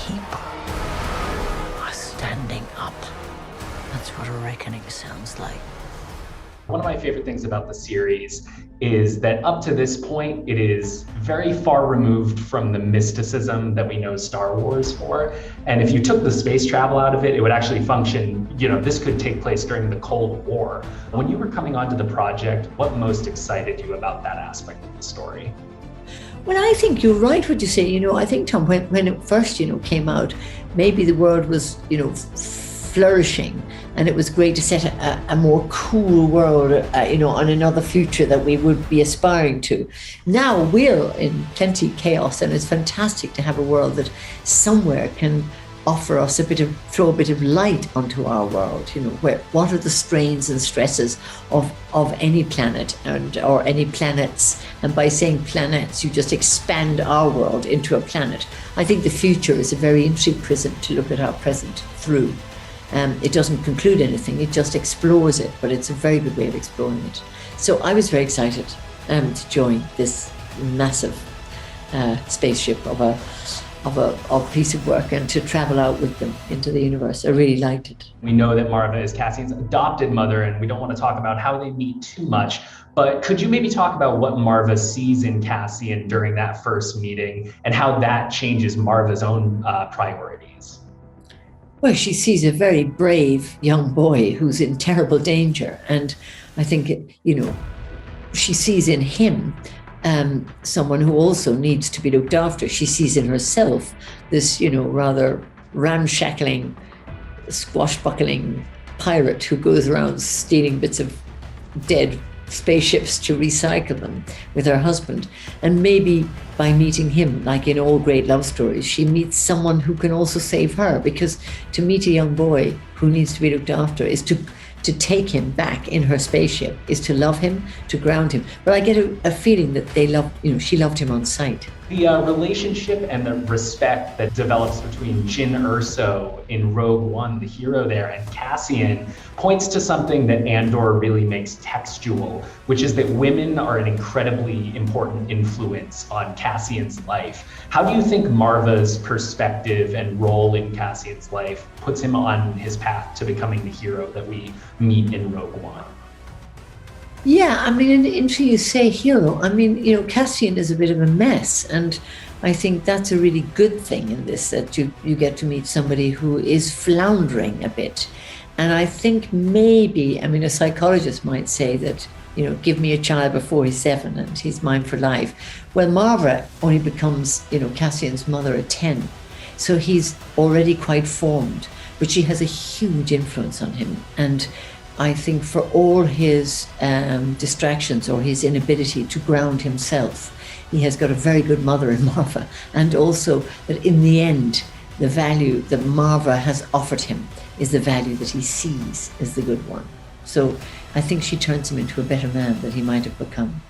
people are standing up. That's what a reckoning sounds like. One of my favorite things about the series is that up to this point, it is very far removed from the mysticism that we know Star Wars for. And if you took the space travel out of it, it would actually function, this could take place during the Cold War. When you were coming onto the project, what most excited you about that aspect of the story? Well, I think you're right what you say. I think, Tom, when it first, came out, maybe the world was, flourishing, and it was great to set a more cool world, on another future that we would be aspiring to. Now we're in plenty chaos, and it's fantastic to have a world that somewhere can offer us throw a bit of light onto our world. What are the strains and stresses of any planet or any planets? And by saying planets, you just expand our world into a planet. I think the future is a very interesting prism to look at our present through. It doesn't conclude anything, it just explores it, but it's a very good way of exploring it. So I was very excited to join this massive spaceship of a piece of work and to travel out with them into the universe. I really liked it. We know that Maarva is Cassian's adopted mother, and we don't want to talk about how they meet too much, but could you maybe talk about what Maarva sees in Cassian during that first meeting and how that changes Maarva's own priorities? Well, she sees a very brave young boy who's in terrible danger. And I think, she sees in him someone who also needs to be looked after. She sees in herself this, rather ramshackling, swashbuckling pirate who goes around stealing bits of dead spaceships to recycle them with her husband. And maybe by meeting him, like in all great love stories, she meets someone who can also save her, because to meet a young boy who needs to be looked after is to take him back in her spaceship, is to love him, to ground him. But I get a feeling that she loved him on sight. The relationship and the respect that develops between Jyn Erso in Rogue One, the hero there, and Cassian points to something that Andor really makes textual, which is that women are an incredibly important influence on Cassian's life. How do you think Maarva's perspective and role in Cassian's life puts him on his path to becoming the hero that we meet in Rogue One? Yeah, until you say hero, Cassian is a bit of a mess. And I think that's a really good thing in this, that you get to meet somebody who is floundering a bit. And I think maybe, a psychologist might say that, give me a child before he's 7 and he's mine for life. Well, Maarva only becomes, Cassian's mother at 10. So he's already quite formed, but she has a huge influence on him. And I think for all his distractions or his inability to ground himself, he has got a very good mother in Maarva. And also that in the end, the value that Maarva has offered him is the value that he sees as the good one. So I think she turns him into a better man than he might have become.